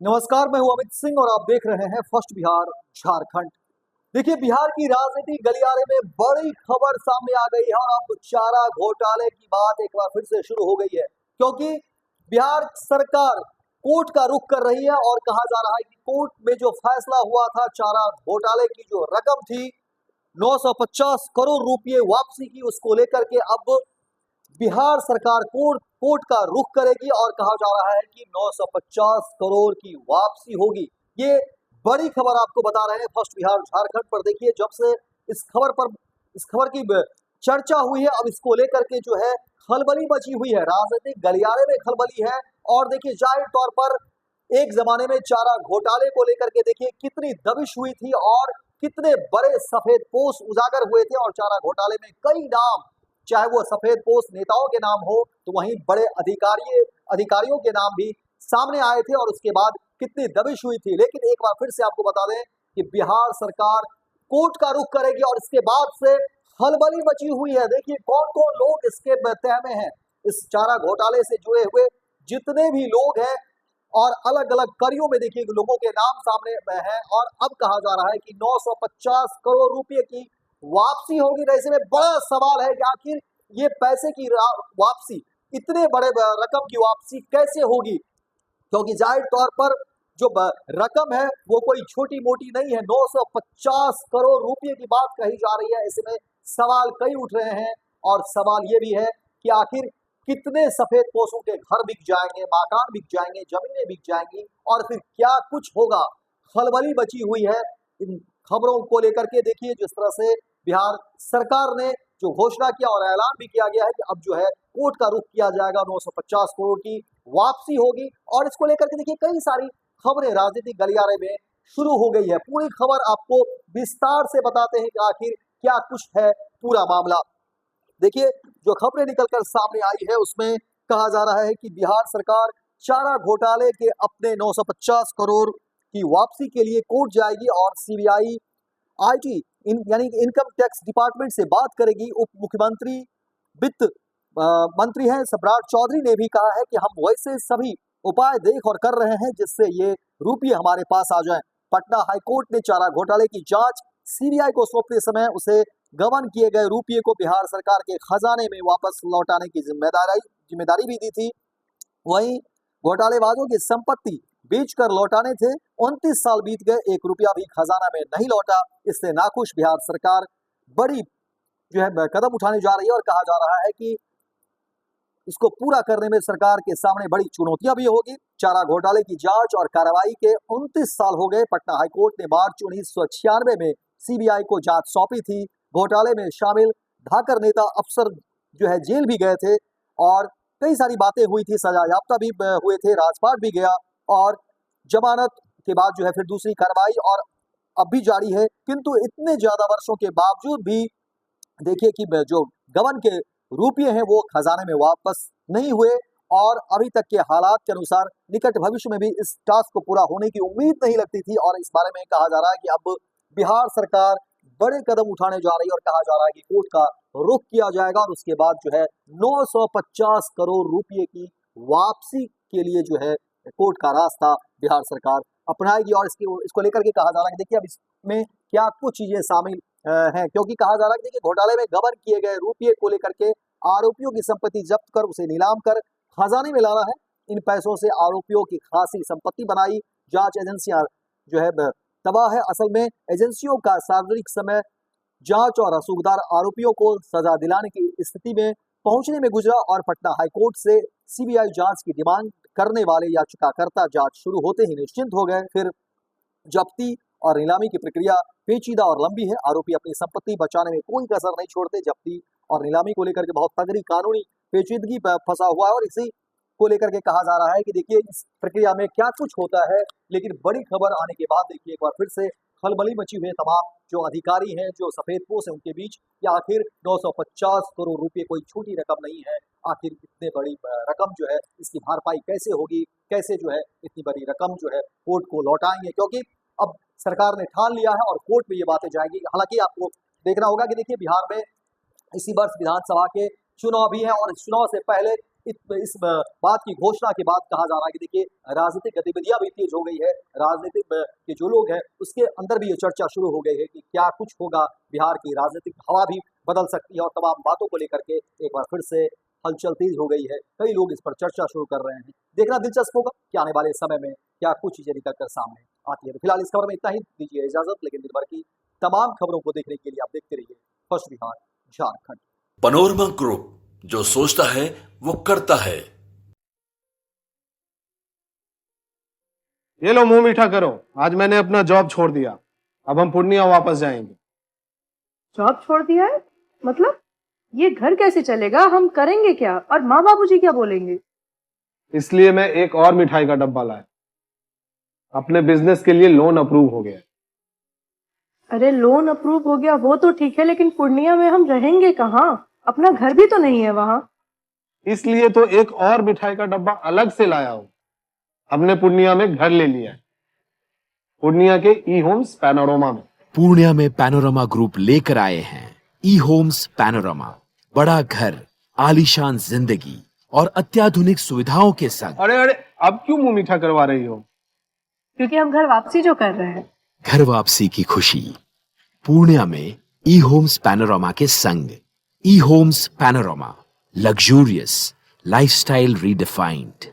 नमस्कार, मैं हूं अमित सिंह और आप देख रहे हैं फर्स्ट बिहार झारखंड। देखिए, बिहार की राजनीति गलियारे में बड़ी खबर सामने आ गई है और अब चारा घोटाले की बात एक बार फिर से शुरू हो गई है, क्योंकि बिहार सरकार कोर्ट का रुख कर रही है और कहा जा रहा है कि कोर्ट में जो फैसला हुआ था चारा घोटाले की जो रकम थी 950 करोड़ रुपए वापसी की, उसको लेकर के अब बिहार सरकार कोर्ट का रुख करेगी और कहा जा रहा है कि 950 करोड़ की वापसी होगी। ये बड़ी खबर आपको बता रहे हैं फर्स्ट बिहार झारखंड पर। देखिए, जब से इस खबर की चर्चा हुई है, अब इसको लेकर के जो है खलबली मची हुई है, राजनीतिक गलियारे में खलबली है। और देखिए, जाहिर तौर पर एक जमाने में चारा घोटाले को लेकर के देखिए कितनी दबिश हुई थी और कितने बड़े सफेद पोश उजागर हुए थे, और चारा घोटाले में कई नाम, चाहे वो सफेद पोश नेताओं के नाम हो तो वहीं बड़े अधिकारियों के नाम भी सामने आए थे, और उसके बाद कितनी दबिश हुई थी। लेकिन एक बार फिर से आपको बता दें कि बिहार सरकार कोर्ट का रुख करेगी और इसके बाद से खलबली मची हुई है। देखिए, कौन कौन लोग इसके तह में हैं, इस चारा घोटाले से जुड़े हुए जितने भी लोग हैं, और अलग अलग कड़ियों में देखिए लोगों के नाम सामने हैं। और अब कहा जा रहा है कि 950 करोड़ रुपए की वापसी होगी। ऐसे में बड़ा सवाल है कि आखिर ये पैसे की वापसी, इतने बड़े रकम की वापसी कैसे होगी, क्योंकि जाहिर तौर पर जो रकम है वो कोई छोटी मोटी नहीं है। 950 करोड़ रुपए की बात कही जा रही है। ऐसे में सवाल कई उठ रहे हैं, और सवाल ये भी है कि आखिर कितने सफेद पोशों के घर बिक जाएंगे, मकान बिक जाएंगे, जमीनें बिक जाएंगी, और फिर क्या कुछ होगा। खलबली बची हुई है इन खबरों को लेकर के। देखिए, जिस तरह से बिहार सरकार ने जो घोषणा किया और ऐलान भी किया गया है कि अब जो है कोर्ट का रुख किया जाएगा, 950 करोड़ की वापसी होगी। और इसको लेकर के देखिए कई सारी खबरें राजनीतिक गलियारे में शुरू हो गई है। पूरी खबर आपको विस्तार से बताते हैं कि आखिर क्या कुछ है पूरा मामला। देखिए, जो खबरें निकलकर सामने आई है उसमें कहा जा रहा है कि बिहार सरकार चारा घोटाले के अपने 950 करोड़ की वापसी के लिए कोर्ट जाएगी और सीबीआई आईटी यानी इनकम टैक्स डिपार्टमेंट से बात करेगी। उप मुख्यमंत्री वित्त मंत्री हैं सम्राट चौधरी ने भी कहा है कि हम वैसे सभी उपाय देख और कर रहे हैं जिससे ये रुपये हमारे पास आ जाएं। पटना हाईकोर्ट ने चारा घोटाले की जांच सीबीआई को सौंपते समय उसे गबन किए गए रुपये को बिहार सरकार के खजाने में वापस लौटाने की जिम्मेदारी भी दी थी। वहीं घोटालेबाजों की संपत्ति बेचकर लौटाने थे। 29 साल बीत गए, 1 रुपया भी खजाना में नहीं लौटा। इससे नाखुश बिहार सरकार बड़ी जो है कदम उठाने जा रही है, और कहा जा रहा है कि इसको पूरा करने में सरकार के सामने बड़ी चुनौतियां भी होगी। चारा घोटाले की जांच और कार्रवाई के 29 साल हो गए। पटना हाईकोर्ट ने मार्च 1996 में सीबीआई को जांच सौंपी थी। घोटाले में शामिल धाकर नेता अफसर जो है जेल भी गए थे, और कई सारी बातें हुई थी, सजायाफ्ता भी हुए थे, राजपाट भी गया, और जमानत के बाद जो है फिर दूसरी कार्रवाई और अब भी जारी है। किंतु इतने ज्यादा वर्षों के बावजूद भी देखिए कि जो गबन के रुपये हैं वो खजाने में वापस नहीं हुए, और अभी तक के हालात के अनुसार निकट भविष्य में भी इस टास्क को पूरा होने की उम्मीद नहीं लगती थी। और इस बारे में कहा जा रहा है कि अब बिहार सरकार बड़े कदम उठाने जा रही है, और कहा जा रहा है कि कोर्ट का रुख किया जाएगा और उसके बाद जो है 950 करोड़ रुपये की वापसी के लिए जो है कोर्ट का रास्ता बिहार सरकार अपनाएगी। और इसको लेकर के कहा जा रहा है कि देखिए अब इसमें क्या कुछ चीजें शामिल हैं, क्योंकि कहा जा रहा है कि देखिए घोटाले में गबन किए गए रुपये को लेकर के आरोपियों की संपत्ति जब्त कर उसे नीलाम कर खजाने में लाना है। इन पैसों से आरोपियों की खासी संपत्ति बनाई। जांच एजेंसियां जो है तबाह है। असल में एजेंसियों का सार्वजनिक समय जांच और रसूखदार आरोपियों को सजा दिलाने की स्थिति में पहुंचने में गुजरा, और पटना हाईकोर्ट से सीबीआई जांच की डिमांड करने वाले याचिकाकर्ता जांच शुरू होते ही निश्चिंत हो गए। फिर जब्ती और नीलामी की प्रक्रिया पेचीदा और लंबी है। आरोपी अपनी संपत्ति बचाने में कोई कसर नहीं छोड़ते। जब्ती और नीलामी को लेकर के बहुत तगड़ी कानूनी पेचीदगी फंसा हुआ है, और इसी को लेकर के कहा जा रहा है कि देखिए इस प्रक्रिया में क्या कुछ होता है। लेकिन बड़ी खबर आने के बाद देखिए एक बार फिर से खलबली मची हुई है तमाम जो अधिकारी हैं, जो सफेद पोश है उनके बीच। या आखिर 950 करोड़ रुपए कोई छोटी रकम नहीं है। आखिर इतने बड़ी रकम जो है इसकी भरपाई कैसे होगी, कैसे जो है इतनी बड़ी रकम जो है कोर्ट को लौटाएंगे, क्योंकि अब सरकार ने ठान लिया है और कोर्ट में ये बातें जाएंगी। हालांकि आपको देखना होगा कि देखिए बिहार में इसी वर्ष विधानसभा के चुनाव भी हैं, और इस चुनाव से पहले इस बात की घोषणा के बाद कहा जा रहा है कि देखिए राजनीतिक गतिविधियां भी तेज हो गई है। राजनीतिक के जो लोग हैं उसके अंदर भी ये चर्चा शुरू हो गई है कि क्या कुछ होगा, बिहार की राजनीतिक हवा भी बदल सकती है और तमाम बातों को लेकर के एक बार फिर से हलचल तेज हो गई है। कई लोग इस पर चर्चा शुरू कर रहे हैं। देखना दिलचस्प होगा कि आने वाले समय में क्या कुछ चीजें निकल कर सामने आती है। तो फिलहाल इस खबर में इतना ही, दीजिए इजाजत, लेकिन दिन भर की तमाम खबरों को देखने के लिए आप देखते रहिए first Bihar Jharkhand. Panorama group, जो सोचता है वो करता है। ये लो मुंह मीठा करो, आज मैंने अपना जॉब छोड़ दिया। अब हम पूर्णिया वापस जाएंगे। जॉब छोड़ दिया है? मतलब ये घर कैसे चलेगा? हम करेंगे क्या? और माँ बाबूजी क्या बोलेंगे? इसलिए मैं एक और मिठाई का डब्बा लाया। अपने बिजनेस के लिए लोन अप्रूव हो गया। अरे लोन अप्रूव हो गया वो तो ठीक है, लेकिन पूर्णिया में हम रहेंगे कहाँ? अपना घर भी तो नहीं है वहाँ। इसलिए तो एक और मिठाई का डब्बा अलग से लाया हूँ। हमने पूर्णिया में घर ले लिया है, पूर्णिया के ई होम्स पैनोरमा में। पूर्णिया में पैनोरमा ग्रुप लेकर आए हैं ई होम्स पैनोरमा। बड़ा घर, आलीशान जिंदगी और अत्याधुनिक सुविधाओं के संग। अरे अरे, अब क्यों मुंह मीठा करवा रही हो? क्योंकि हम घर वापसी जो कर रहे हैं। घर वापसी की खुशी पूर्णिया में ई होम्स पैनोरमा के संग। E homes panorama, luxurious lifestyle redefined.